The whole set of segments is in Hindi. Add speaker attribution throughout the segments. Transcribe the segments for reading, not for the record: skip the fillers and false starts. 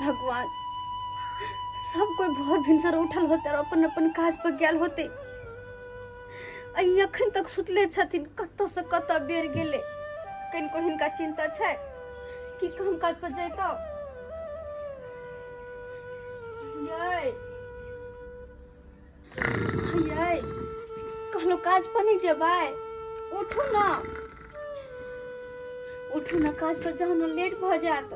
Speaker 1: भगवान, सब कोई भोर भिनसर उठल होते और अपन अपन काज पर गेल होते। अखन तक सुतले छथिन, कत से कत बेर गेले। कनिको हिनका चिंता छै कि काम काज पर जैतो। ये कहलो काज पर नहीं जेबै, उठू ना, उठू ना, काज पर जाओ ना, लेट भ जात।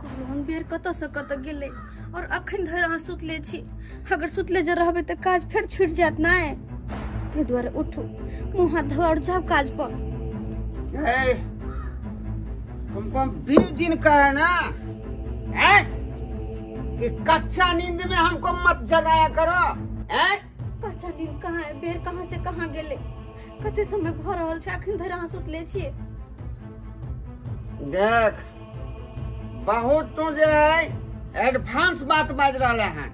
Speaker 1: कहलो बेर कत से कत गेले और अखन धरि अहाँ सुतले छी। अगर सुतले जे रहबे त काज फेर छूट जात ना। ते दुआरे उठू, मुंह हाथ धो और जाओ काज पर।
Speaker 2: तुमको 20 दिन का है ना कि कच्चा नींद में हमको मत जगाया करो।
Speaker 1: कच्चा नींद कहाँ है? बेर कहाँ से कहाँ गेले? कते समय भ रहल छै, अखन धरि अहाँ सुतले छियै।
Speaker 2: देख, बहुत तू जे है एडवांस बात बाज रहा है,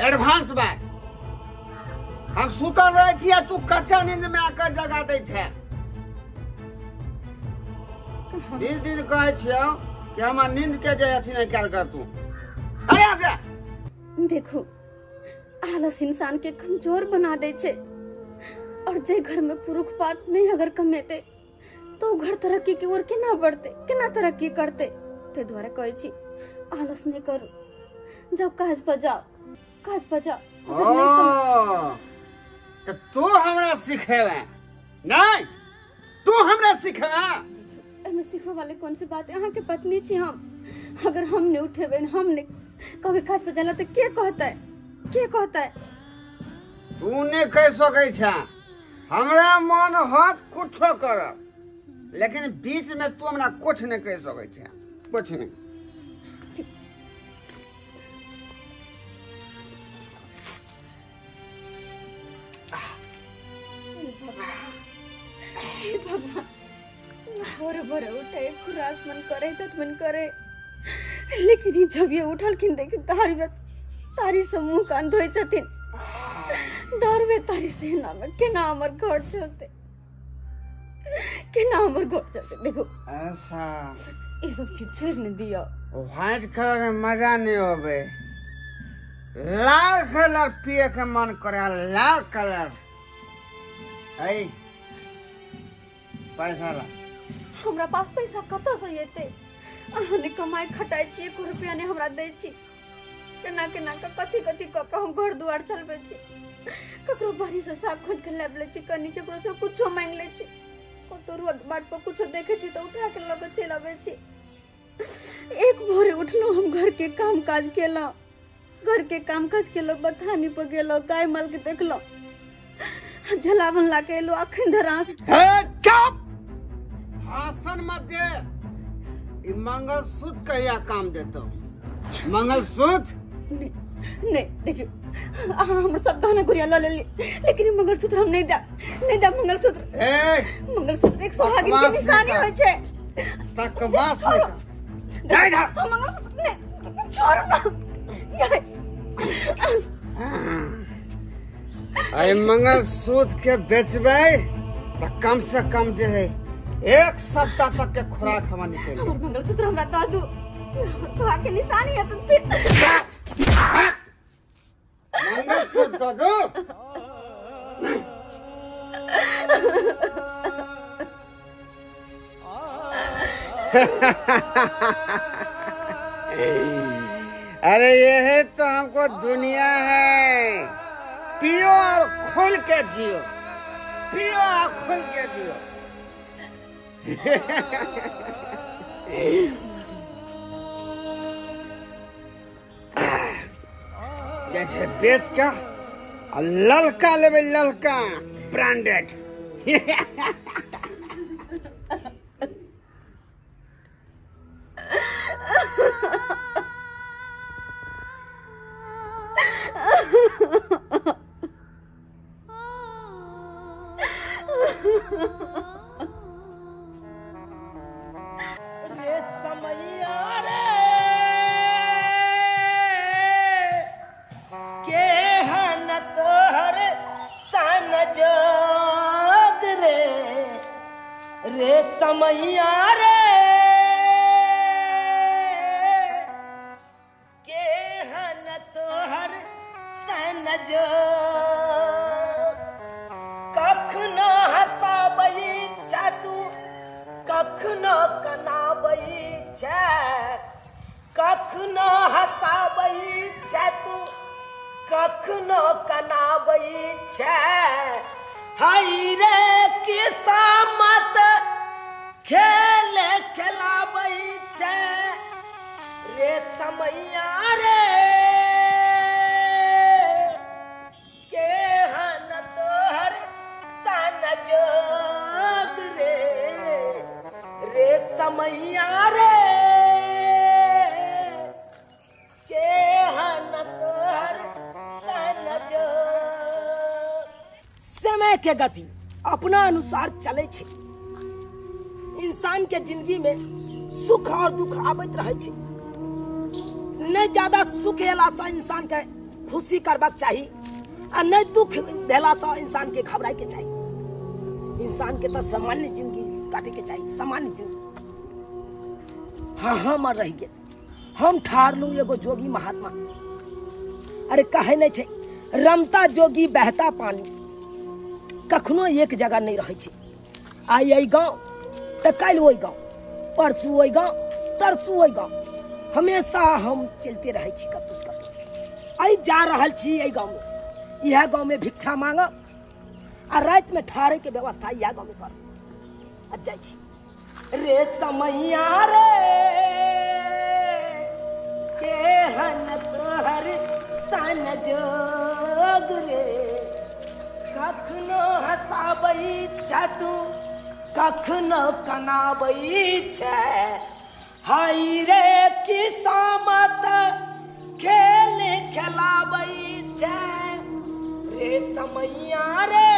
Speaker 2: एडवांस बात। हम सुतल रहे छियै, तू कच्चा नींद में आकर जगा दे छै। 20 दिन कहे छियो कि हमार नींद के जे अथी नहीं कैल कर तू। अरे आजा
Speaker 1: देखो, आलस इंसान के कमजोर बना दे छे और जे घर में पुरुष पात नहीं अगर कमेते तो घर तरक्की की ओर केना बढ़ते, केना तरक्की करते। ते द्वारा कहे छी आलस नहीं करू, जब काज पर जाओ, काज पर जाओ।
Speaker 2: तो तू हमरा सिखेबे नहीं, तू हमरा सिखेबे।
Speaker 1: एमे सिखवे वाले कौन सी बात है? अहाँ के पत्नी छी हम। अगर हम नहीं उठेबे, हम नहीं कभी काज पर जाला तो के कहता है, के कहता है?
Speaker 2: तू नहीं कह सकै छै, हमरा मन हाथ कुछो कर, लेकिन बीच में तू हमरा कुछ नहीं कह सकै छै, कुछ नहीं।
Speaker 1: भगवान, भोरे भोरे उठे, खुरास मन करे, तत मन करे, लेकिन ये जब ये उठल किन देखे तारी से मुंह कान धोए छथिन। डरवे तारी से ना में केना हमर घर चलते, केना हमर घर चलते। देखो
Speaker 2: ऐसा
Speaker 1: ये सब चीज छोड़ न दियो।
Speaker 2: व्हाइट कलर में मजा नहीं होबे, लाल कलर पिए के मन करे, लाल कलर। ऐ पैसा ला।
Speaker 1: हमरा पास पैसा कत से येते? अहाँ ने कमाई खटाई छी, 1 रुपया ने हमरा दै छी। केना केना के कथी कथी क के हम घर दुआर चलबे छी। ककरो बारी से साग खोट के लाब ले छी, कनी केकरो से कुछो मांग ले छी। कतो रोड बाट पर कुछो देखे छी तो उठा के लगे चल आबे छी। एक भोरे उठलो, हम घर के काम काज केलो, घर के काम काज केलो, बथानी पर गेलो, गाय माल के देखलो, जलावन ला के एलो। अखन धरा
Speaker 2: चुप, भाषण मत दे। ई मंगलसूत्र कहिया काम देतो? मंगलसूत्र
Speaker 1: नहीं देखियो, हम सब गहना गुड़िया ला ले, लेकिन मंगलसूत्र हम नहीं दा मंगलसूत्र। मंगलसूत्र एक सुहागिन की निशानी होय छे।
Speaker 2: तकवास
Speaker 1: नहीं दा मंगलसूत्र नहीं, छोड़ ना।
Speaker 2: आई मंगलसूत्र के बेचबे तो कम से कम जे है 1 सप्ताह तक के खुराक हमार निकल।
Speaker 1: हमर मंगलसूत्र हमरा दा दो, तो आके निशानी है तो फिर
Speaker 2: मंगलसूत्र दो। अरे ये है तो हमको दुनिया है, पियो और खुल के जियो, पियो और खुल के जियो। जैसे बेच का ललका लेवे, ललका ब्रांडेड।
Speaker 3: जोग रे रे समैया रे के हन तोहर सन जो कखनो हंसाबई छा तू कखनो कनाबई छा कखनो हंसाबई छा तू कखनो कनाबई छा हाय रे किस्मत खेल खेलाबई छा रे समैया रे के हन तोहर सन जोग रे समैया रे के हन तोहर सन जोग। समय के गति अपना अनुसार चले छे। इंसान के जिंदगी में सुख और दुख आबैत रहे छे। नहीं ज्यादा सुख एला से इंसान के खुशी करबाक चाहिए और नहीं दुख भेला से इंसान के घबराए के चाहिए। इंसान के तो सामान्य जिंदगी काटे के चाहिए, सामान्य जिंदगी। हाँ हम रह गए, हम ठार लू एगो जोगी महात्मा। अरे कहे नहीं छे रमता जोगी बहता पानी कखनो एक जगह नहीं रहे छे। आई आई गाँव तो कल वही गाँव, परसू वही गाँव, तरसू वही गाँव। हमेशा हम चलते रहे छी कतुस कतुस। आई जा रहल छी एहि गाँव में, यह गाँव में भिक्षा मांगब आ रात में ठहरे के व्यवस्था यह गाँव में कर जाय छी। रे समैया रे के हन तोहर सन जोग रे कखनो हंसाबई छा तू कखनो कनाबई छा हाय रे किस्मत खेल खेलाबई छा रे समैया रे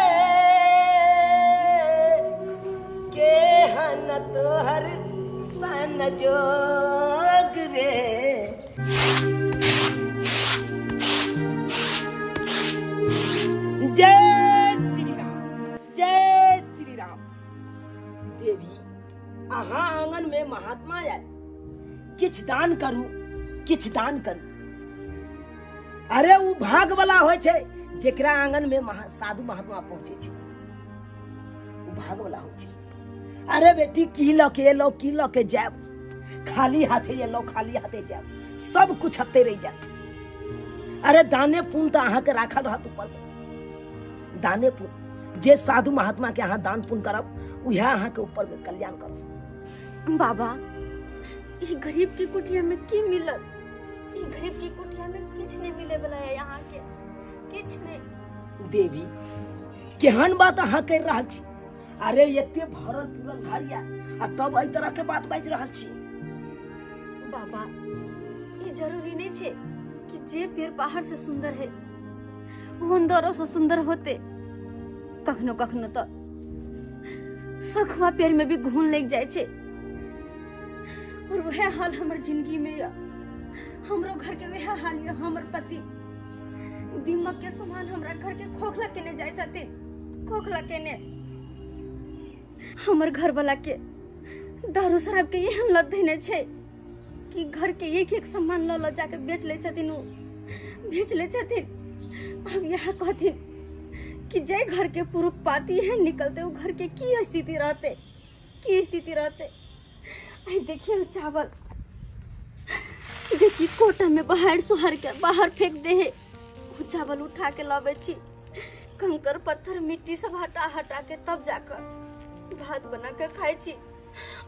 Speaker 3: के हन तोहर सन जोग रे। जय श्री राम, जय श्री राम। देवी अहाँ आंगन में महात्मा आए, किछ दान करू, किछ दान करू। अरे वो भाग वाला होय छे जेकरा आंगन में साधु महात्मा पहुंचे छे, वो भाग वाला होय छे। अरे बेटी की लके जाब, खाली हाथे ये लो, खाली हाथे जाब, सब कुछ हते रह जाए। अरे दाने पुण्य तो अहाँ के राखल रहत ऊपर में। दाने पुण्य जे साधु महात्मा के अहाँ दान पुण्य करब उह अहाँ के ऊपर में कल्याण करब।
Speaker 1: बाबा ये गरीब की कुटिया में की मिलत? ये गरीब की कुटिया में किछ नहीं मिले वाला है, यहाँ के किछ नहीं।
Speaker 3: देवी केहन बात अहाँ कर रहल छी? अरे एते भरल पूरल घरिया आ तब एहि तरह के बात बाज रहल छी।
Speaker 1: बाबा ये जरूरी नहीं छे कि जे पेड़ पहाड़ से सुंदर है वो अंदरों से सुंदर होते। कखनो कखनो तो सखवा पेड़ में भी घून लग जाए छे। और वह हाल हमर जिंदगी में या हमरो घर के वह हाल या हमर पति दिमाग के समान हमरा घर के खोखला केने जाए छथिन, खोखला केने। हमर घर वाला के दारू शराब के एहन लत देने छे कि घर के एक एक सामान ल जाके बेच ले छथिन, बेच ले छथिन। अब यह कहथिन कि जे घर के पुरुष पाती है निकलते वो घर के की स्थिति रहते, की स्थिति रहते। आई देखिए चावल जे की कोटा में बाहर सोहर के बाहर फेंक दे है, वो चावल उठा के लावे छी, कंकर पत्थर मिट्टी सब हटा हटा के तब जाकर भात बना के खाए छी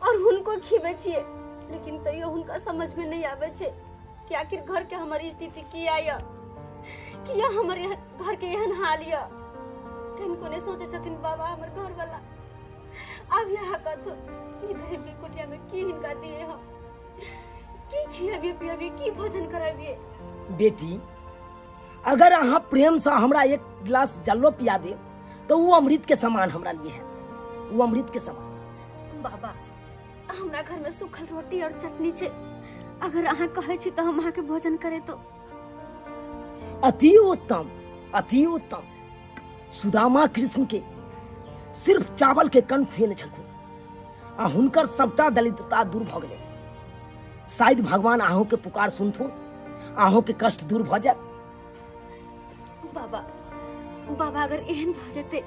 Speaker 1: और उनको खिबे छिए। लेकिन तैयो उनका समझ में नहीं आवे छे कि आखिर घर के हमारी स्थिति की आया, कि या हमारे घर के एहन हाल या। किनको ने सोचे छथिन बाबा हमर घर वाला अब यहाँ का तो ये गरीब की कुटिया में की हिनका दिए हम, की खियाबी पियाबी, की भोजन कराबिए।
Speaker 3: बेटी अगर अहाँ प्रेम से हमरा एक गिलास जलो पिया दे तो वो अमृत के समान हमरा लिए है, वो अमृत के समान।
Speaker 1: बाबा हमरा घर में सूखल रोटी और चटनी छे, अगर अहाँ कहे छी तो हम अहाँ के भोजन करे तो।
Speaker 3: अति उत्तम, अति उत्तम। सुदामा कृष्ण के सिर्फ चावल के कण खुएने छलखुन, आ हुनकर सबटा दलितता दूर भ गेलै। शायद भगवान अहों के पुकार सुनथुन, अहों के कष्ट दूर भ जाए।
Speaker 1: बाबा बाबा अगर एहन भ जेते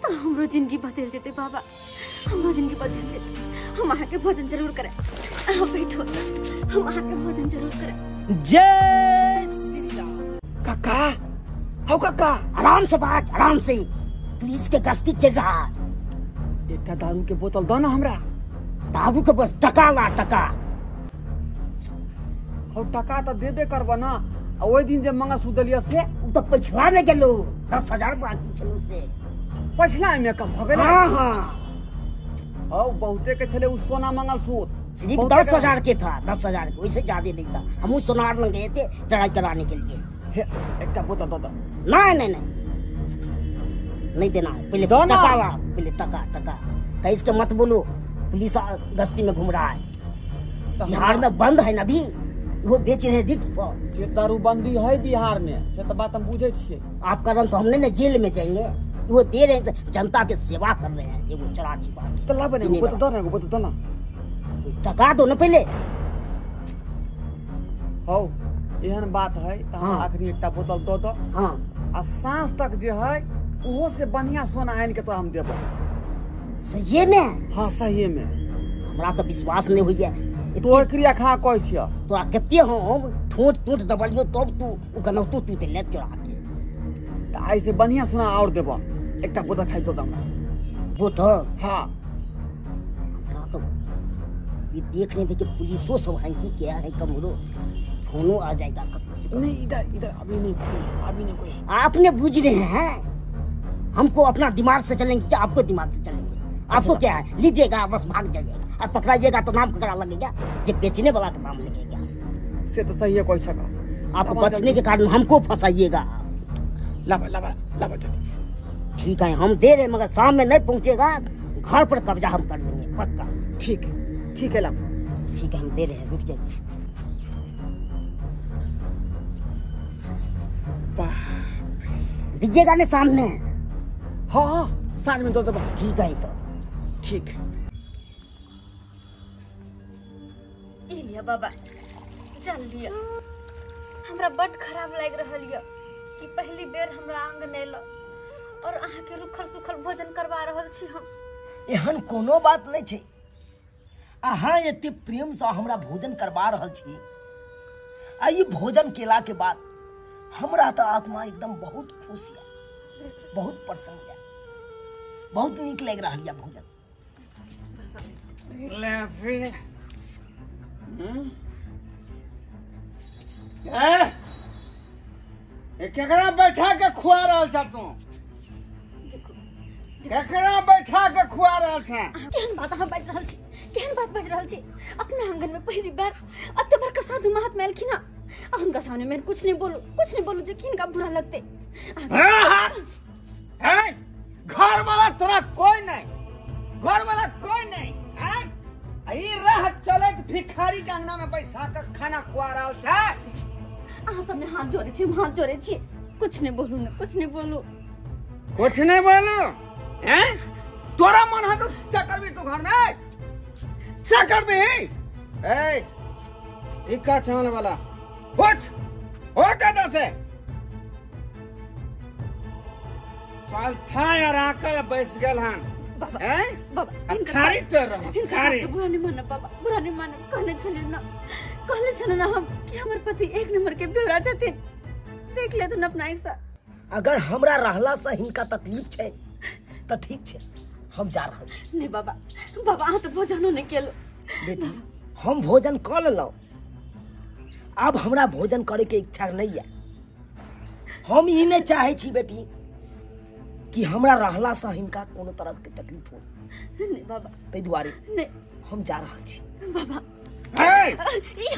Speaker 1: तो हमरो जिंदगी बदल जेते बाबा, हमरो जिंदगी बदल जेते। हम अहाँ के भोजन जरूर करे। अहाँ बैठो, हम अहाँ के भोजन जरूर करे।
Speaker 3: जय श्री राम। काका, हो काका, आराम से बात, आराम से। पुलिस के गश्ती चल रहा है।
Speaker 2: एक दारू के बोतल दो ना हमरा।
Speaker 3: दारू के बस टका ला टका।
Speaker 2: हो टका तो देबे करबा ना। ओइ दिन जे मंगा सुदलिया से
Speaker 3: उ तो पिछला में गेलो 10,000 बाकी छलो से।
Speaker 2: पछला में कब भ गेलै?
Speaker 3: हां हां।
Speaker 2: औ बहुते के छले उ सोना मंगल सूत।
Speaker 3: सिर्फ 10,000 के था, 10,000 के, वैसे ज्यादा नहीं था। हम उस सोनार लग गए थे ट्राई कराने के लिए।
Speaker 2: एक बोतल दो।
Speaker 3: नहीं नहीं नहीं नहीं देना है। पहले टका ला, पहले टका टका। कहीं इसके मत बोलो पुलिस गश्ती में घूम रहा है। बिहार में बंद है ना अभी, वो बेच रहे रिक्स पर।
Speaker 2: से दारूबंदी है बिहार में, से तो बात हम बुझे छिए।
Speaker 3: आपका रंग तो हमने ना जेल में जाएंगे। वो दे रहे हैं, जनता के सेवा कर रहे हैं। ये वो चराची बात है।
Speaker 2: तो ला बने वो बोतल दो ना।
Speaker 3: टका दो ना पहले।
Speaker 2: हो एहन बात है तो
Speaker 3: हाँ।
Speaker 2: आखिरी एकटा बोतल दो।
Speaker 3: हां
Speaker 2: आ सांस तक जे है ओहो से बढ़िया सोना आन के तो हम देबो।
Speaker 3: सही में?
Speaker 2: हाँ सही में।
Speaker 3: हमरा तो विश्वास नहीं हुई है।
Speaker 2: तो क्रिया खा कहै छियो
Speaker 3: तोरा कते हम ठोट ठोट दबलियो तब तू गनौतू तू ले चोरा के।
Speaker 2: तो ऐसे बढ़िया सोना और देबो। एकटा बोतल खाइ दो हमरा।
Speaker 3: बोतल?
Speaker 2: हाँ।
Speaker 3: हमरा तो ये देख रहे थे कि पुलिसों सब है कि क्या है, कमरो फोनो आ जाएगा कब।
Speaker 2: नहीं इधर अभी नहीं कोई।
Speaker 3: आपने बुझ रहे हैं, हमको अपना दिमाग से चलेंगे क्या आपको दिमाग से चलेंगे? आपको क्या है, लीजिएगा बस भाग जाइएगा। और पकड़ाइएगा तो नाम ककड़ा लगेगा, जो बेचने वाला का नाम लगेगा।
Speaker 2: से तो सही है कोई छका।
Speaker 3: आप बचने के कारण हमको फंसाइएगा।
Speaker 2: लावा
Speaker 3: ठीक है हम दे रहे, मगर शाम में नहीं पहुंचेगा घर पर कब्जा हम कर लेंगे पक्का।
Speaker 2: ठीक है लावा।
Speaker 3: ठीक है हम दे रहे हैं, रुक जाइए। दीजिएगा ना सामने?
Speaker 2: हाँ साँझ में दो दबा।
Speaker 3: ठीक है तो
Speaker 2: ठीक है।
Speaker 1: ए लिया बाबा, चल लिया। हमरा बड खराब लाग रहल है कि पहली बेर हमरा आंगन एल और अहाँ के रुखल सुखल भोजन करवा रहल छी हम।
Speaker 3: एहन कोनो बात नहीं छै। अहाँ एते प्रेम से हमरा भोजन करवा रहल छी। आ ई भोजन केला के बाद हमरा तो आत्मा एकदम बहुत खुश है, बहुत प्रसन्न है, बहुत नीक लग रहा है भोजन।
Speaker 2: ले फिर केकरा बैठा के खुआ रहल छ तू? केकरा बैठा के खुआ रहल छ?
Speaker 1: केहन बात अहाँ बाजि रहल छी, केहन बात बाजि रहल छी? अपने आंगन में पहली बार अते बड़का साधु महात्मा एलखिन। उनका सामने मैं कुछ नहीं बोलू जे किनका बुरा लगते।
Speaker 2: घर वाला तोरा कोई नहीं, घर वाला कोई नहीं। रह चले भिखारी के अंगना में बैठा के खाना खुआ रहल छ।
Speaker 1: अहाँ सबने हाथ जोड़े छी। कुछ नहीं बोलू ना, कुछ नहीं बोलू।
Speaker 2: कुछ नहीं बोलू? तोरा मन है तो क्या करबी तू घर में? क्या करबी? टिक्का छाने वाला उठ एतऽ से। साल था यार आकल बैस गेल हन।
Speaker 1: बाबा
Speaker 2: खारी तो रहो खारी।
Speaker 1: बुरा नहीं मानब बाबा, बुरा नहीं मानब। कहले छले ना हम कि हमर पति एक नंबर के बेवड़ा छथिन। देख ले तू अपना एक साथ।
Speaker 3: अगर हमरा रहला से हिनका तकलीफ छै तो ठीक छै, हम जा रहल छी।
Speaker 1: नहीं बाबा अहाँ तो भोजनो नहीं केलो।
Speaker 3: बेटी हम भोजन कर लेलहुँ, अब हमरा भोजन करे के इच्छा नहीं है। हम ई नहीं चाहे छी बेटी कि हमरा रहला से हिनका कोनो तरह के तकलीफ हो।
Speaker 1: नहीं बाबा,
Speaker 3: तै दुआरे
Speaker 1: नहीं
Speaker 3: हम जा रहल छी।
Speaker 1: बाबा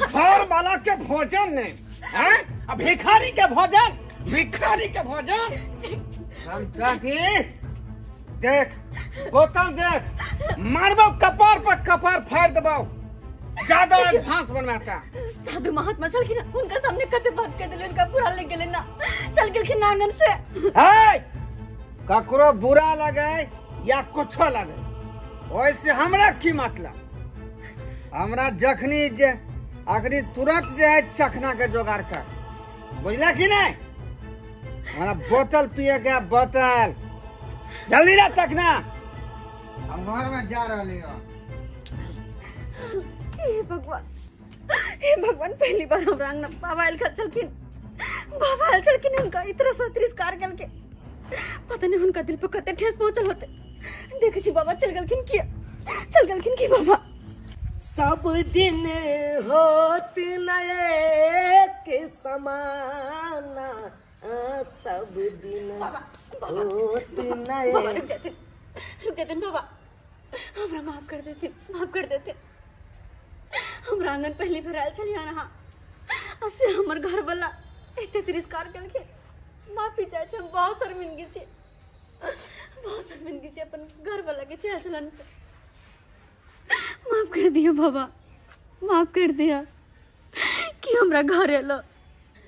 Speaker 2: घर वाला के भोजन नहीं, भिखारी के भोजन, भिखारी के भोजन। देख बोतल देख, मारबो कपार पर कपार फाड़ देबो। ज्यादा एडवांस बनवाता।
Speaker 1: साधु महात्मा चल के ना उनका सामने कते बात कर दिले, उनका बुरा लग गेले ना, चल गेलखिन आंगन से।
Speaker 2: ककरो बुरा लगे या कुछो लगे वैसे हमरा की मतलब? हमरा जखनी जे आखिरी तुरंत जे है चखना के जोगाड़ कर, बुझला कि नहीं? हमारा बोतल पिए के, बोतल जल्दी ला चखना। हम घर में जा रहे हो।
Speaker 1: हे भगवान, हे भगवान, पहली बार हमरा अंगना बाबा आयल चलखिन। बाबा आयल चलखिन, उनका इतना सा तिरस्कार करके पता नहीं उनका दिल पे कते ठेस पहुंचल होते। देखे छी बाबा चल गलखिन की बाबा।
Speaker 3: सब दिन होत नए के समाना, सब दिन होत नए।
Speaker 1: बाबा रुक जाते बाबा, हमरा माफ कर देते। हमरा आंगन पहली बार आयल छलिया ना, असे हमर घर वाला एते तिरस्कार करके माफी चाहे छी। हम बहुत शर्मिंदगी छी अपन घर वाला के चाल चलन पे। माफ कर दिया बाबा, माफ कर दिया कि हमरा घर एलो।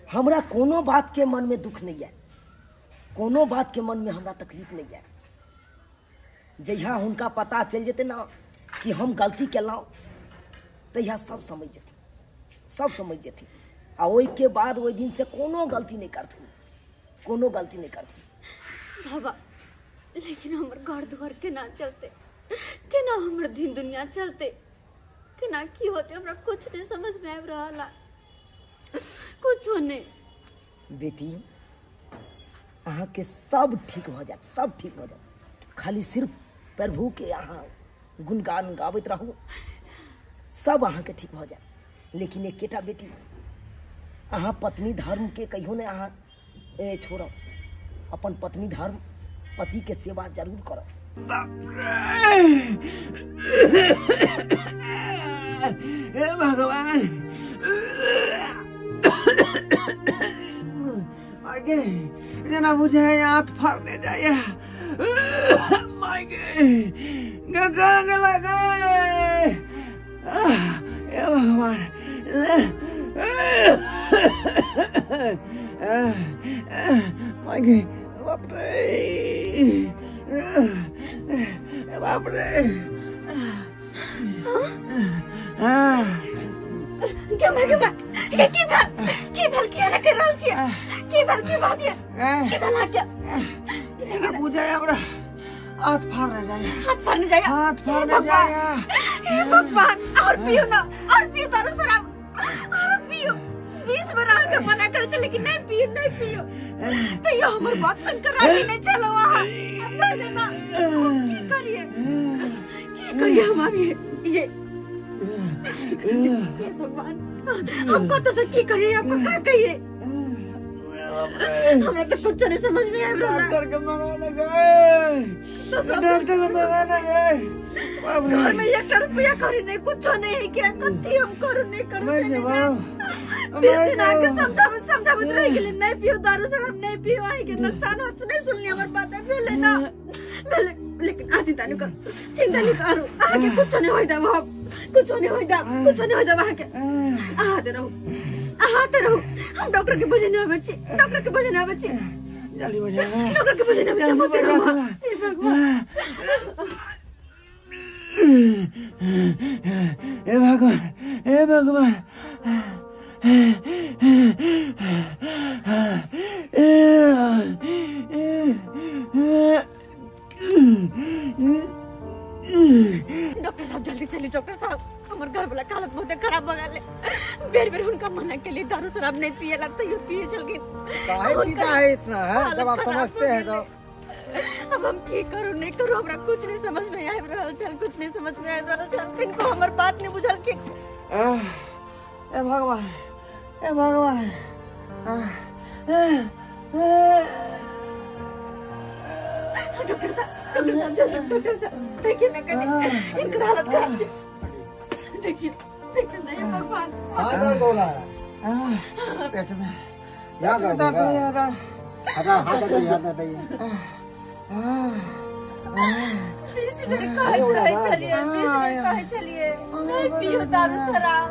Speaker 3: हमरा कोनो बात के मन में दुख नहीं है, कोनो बात के मन में हमरा तकलीफ नहीं है। जहिया उनका पता चल जेते ना कि हम गलती केलौं, तहिया सब समझ जेती। आ ओई के बाद ओई दिन से कोनो गलती नहीं करती।
Speaker 1: बाबा लेकिन हमर घर दुआर के ना चलते, केना हमर दिन दुनिया चलते, केना की होते, हमरा कुछ नहीं समझ में आब रहला। कुछ नहीं
Speaker 3: बेटी, अहाँ के सब ठीक हो जात। खाली सिर्फ प्रभु के अहाँ गुणगान गाबैत रहू, सब अहाँ के ठीक हो जात। लेकिन एकेटा बेटी, अहाँ पत्नी धर्म के कहियो ने अहाँ छोड़ो। अपन पत्नी धर्म, पति के सेवा जरूर करो।
Speaker 2: हे भगवान, आगे जना मुझे हाथ फाड़ने जाए। हे भगवान, बाप रे।
Speaker 1: की भल किया रे कर रहल छियै? की भल की बात है? की भल आ क्या?
Speaker 2: बुझाय हमरा हाथ फाड़ने जाए।
Speaker 1: हे भगवान, और पियो तारो शराब, और पियो। 20 बार आके मना करे छे लेकिन नहीं पियो। तो ये हमर बात सुन कर राजी नहीं चलो वहां। पहले ना की करिए हम ये भगवान, हमको तो सब की करिए, आपको क्या कहिए? हमें तो कुछ नहीं समझ में आ रहा।
Speaker 2: डॉक्टर को मंगाने गए।
Speaker 1: घर में 1 रुपया करी नहीं, कुछ नहीं है क्या? कथी हम करू नहीं करू? 20 दिन आके समझावत रह गेले, नहीं पियो दारू शराब, नहीं पियो, आई के नुकसान होत नहीं सुनली हमर बात पहले ना। लेकिन आज चिंता नहीं करो, आगे कुछ नहीं होइदा बाप, कुछ नहीं होइदा आके। आते रहो। हम डॉक्टर के बजे ना बच्चे,
Speaker 2: जल्दी हो जाएगा।
Speaker 1: डॉक्टर के बजे ना बच्चे। हे भगवान,
Speaker 2: हे भगवान।
Speaker 1: डॉक्टर साहब जल्दी चलिए। डॉक्टर साहब, हमारे घर वाला हालत बहुत खराब हो गए। बेर उनका मना के लिए दारू शराब नहीं पिए लगता, ये पिए चल गए।
Speaker 2: काहे पीता है इतना है? जब आप समझते हैं तो
Speaker 1: अब हम की करू नहीं करू, हमरा कुछ नहीं समझ में आए रहल चल। इनको हमर बात नहीं बुझल के।
Speaker 2: हे भगवान।
Speaker 1: डॉक्टर साहब देखिए ना, कहीं इनका हालत खराब है। देखिए नहीं भगवान।
Speaker 2: दर्द हो रहा है पेट में। याद चलिए नहीं पियो दारू शराब,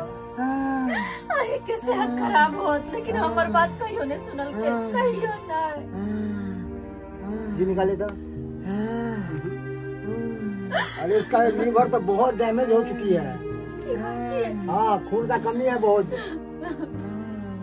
Speaker 2: के सेहत खराब होत, लेकिन हमार बात कहियो नहीं सुनल के, कहियो ना।
Speaker 4: जी निकाले तो अरे इसका लीवर तो बहुत डैमेज हो चुकी है।
Speaker 1: की बात है?
Speaker 4: हाँ, खून का कमी है बहुत,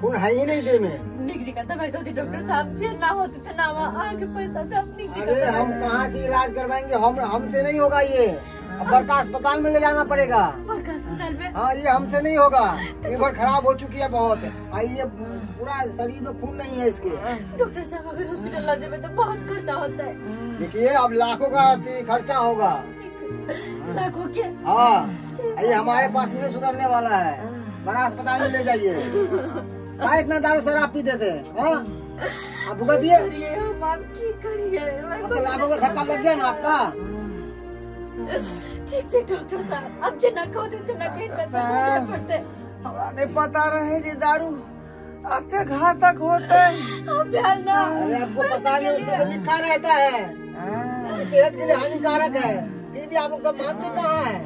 Speaker 4: खून है ही नहीं दे में।
Speaker 1: निक जी का दवाई दो दी डॉक्टर साहब, जेल ना होते थे ना वहाँ आगे पैसा से हम निक जी
Speaker 4: अरे हम कहाँ से इलाज करवाएंगे, हमसे नहीं होगा ये, अब बड़का अस्पताल में ले जाना पड़ेगा।
Speaker 1: बड़का अस्पताल में?
Speaker 4: हाँ, ये हमसे नहीं होगा, लीवर खराब हो चुकी है बहुत, ये पूरा शरीर में खून नहीं है इसके।
Speaker 1: डॉक्टर साहब अगर हॉस्पिटल ला जाए तो बहुत खर्चा होता है।
Speaker 4: देखिए अब लाखों का खर्चा होगा।
Speaker 1: लाखों के?
Speaker 4: हाँ, ये हमारे पास नहीं सुधरने वाला है, बड़ा अस्पताल में ले जाइए। क्या इतना दारू शराब पीते थे? आप भुगत दिए?
Speaker 1: हम आप की करिए?
Speaker 4: अब तो लाखों का धक्का लग गया ना आपका।
Speaker 1: ठीक है डॉक्टर साहब, अब जना को देते ना कहीं पड़ते।
Speaker 2: हमरा नहीं पता रहे जी दारू अच्छे घातक होते।
Speaker 4: अरे आपको पता नहीं, उसमें तो लिखा रहता है सेहत के लिए हानिकारक है, फिर भी आप लोग सब मानते कहाँ है?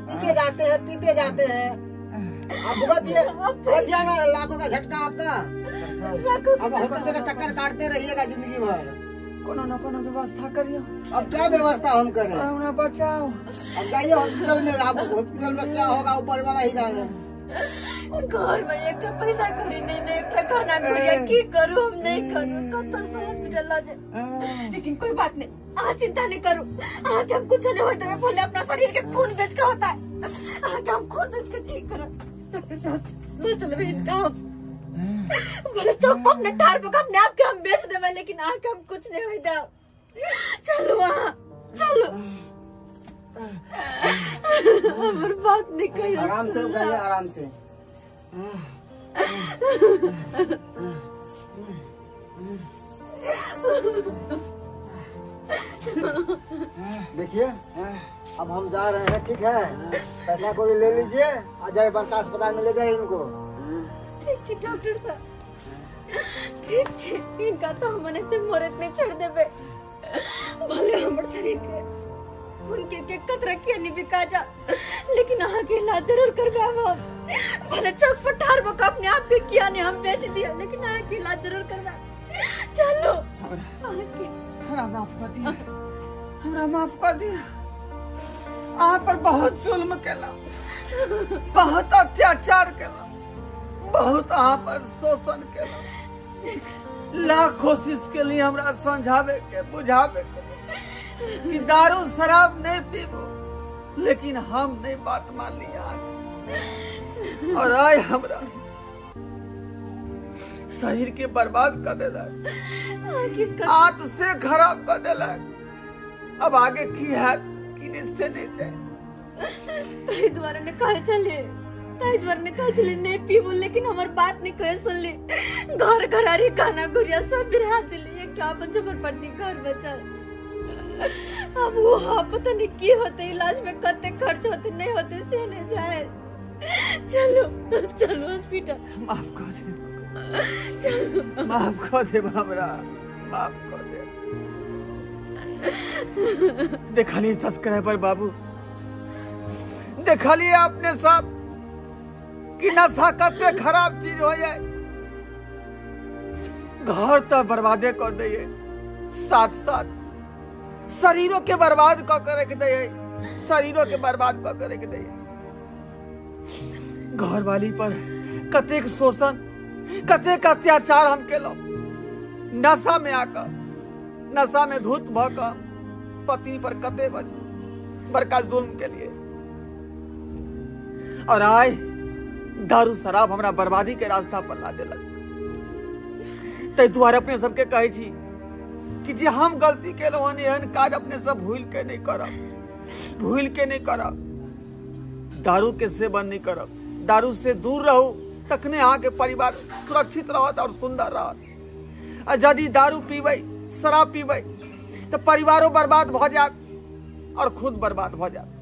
Speaker 4: पीते जाते हैं, पीते जाते हैं। आप भुगत दिया ना लाखों का झटका आपका। अब हॉस्पिटल का चक्कर काटते रहिएगा जिंदगी भर।
Speaker 2: कोनो न कोनो व्यवस्था करियो।
Speaker 4: अब क्या व्यवस्था हम करें?
Speaker 2: हमरा बचाओ।
Speaker 4: अब जाइए हॉस्पिटल में, आप हॉस्पिटल में क्या होगा ऊपर वाला ही जाने।
Speaker 1: घर में एक पैसा करी नहीं, एक खाना गुड़िया की करूँ, हम नहीं करूँ, कत से हॉस्पिटल ला जाए। लेकिन कोई बात नहीं, आज चिंता नहीं करूँ, आगे हम कुछ नहीं होता है, बोले अपना शरीर के खून बेच का होता है, आगे हम खून बेच के ठीक करो। डॉक्टर साहब ले चलो इनका, बोले चौक पर अपने ठार पर अपने आप के हम बेच देवे, लेकिन आगे हम कुछ नहीं होता। चलो वहाँ चलो, हमारी बात नहीं कही।
Speaker 4: आराम से उठाइए, आराम से। देखिए अब हम जा रहे हैं, ठीक है? पैसा को ले लीजिए, आ जाए बड़का अस्पताल में ले जाए इनको।
Speaker 1: ठीक है डॉक्टर साहब, ठीक है, इनका तो हमने ते मरत नहीं छोड़ देबे, भले हमर शरीर के उनके कतरा किया नहीं बिका जा, लेकिन आगे इलाज जरूर करवाब हम। भले चौक पर ठार बका अपने आप के किया नहीं हम बेच दिया, लेकिन आगे इलाज जरूर करवा। चलो आगे
Speaker 2: हमरा माफ कर दिया, हमरा माफ कर दिया। आप पर बहुत जुल्म केला, बहुत अत्याचार केला, बहुत आप पर शोषण केला। लाख कोशिश के लिए हमरा समझावे के बुझावे के कि दारू शराब नहीं पीबो, लेकिन हम नहीं बात मान लिया। और आए हमरा शरीर के बर्बाद कर देलक, आत से खराब कर देलक। अब आगे की है कि निश्चय नहीं चाहिए।
Speaker 1: ताई द्वारा ने कहे चले, ताई द्वारा ने कहे चले नहीं पीबो, लेकिन हमार बात नहीं कहे सुन ली। घर घरारी गाना गुड़िया सब बिरहा दिली, एक अपन झोपड़पट्टी घर बचल। अब वो हाँ पता नहीं की होते, इलाज में कते खर्च होते नहीं होते से नहीं जाए। चलो चलो हॉस्पिटल।
Speaker 2: माफ कर दे,
Speaker 1: चलो
Speaker 2: माफ कर दे हमरा, माफ कर दे। देखलिए सब्सक्राइबर बाबू, देखलिए आपने सब कि नशा कते खराब चीज हो जाए, घर तो बर्बादे कर दे, साथ साथ शरीरों के बर्बाद कर रख दे, शरीरों के बर्बाद कर रख दे। घर वाली पर कतेक शोषण, कतेक अत्याचार हम केलो, नशा में आकर, नशा में धुत भकर पत्नी पर कते बड़का जुल्म के लिए। और आए दारू शराब हमरा बर्बादी के रास्ता पर ला देलक। तै दुआरे अपने सबके कहे छी कि जे हम गलती केलहुँ हन, एहन काज अपने सब भूल के नहीं करब, भूल के नहीं करब। दारू के सेवन नहीं करब, दारू से दूर रहू, तखने अहाँ के परिवार सुरक्षित रहत और सुंदर रहत। आ यदि दारू पीबै, शराब पीबै तो परिवारों बर्बाद भ जात और खुद बर्बाद भ जात।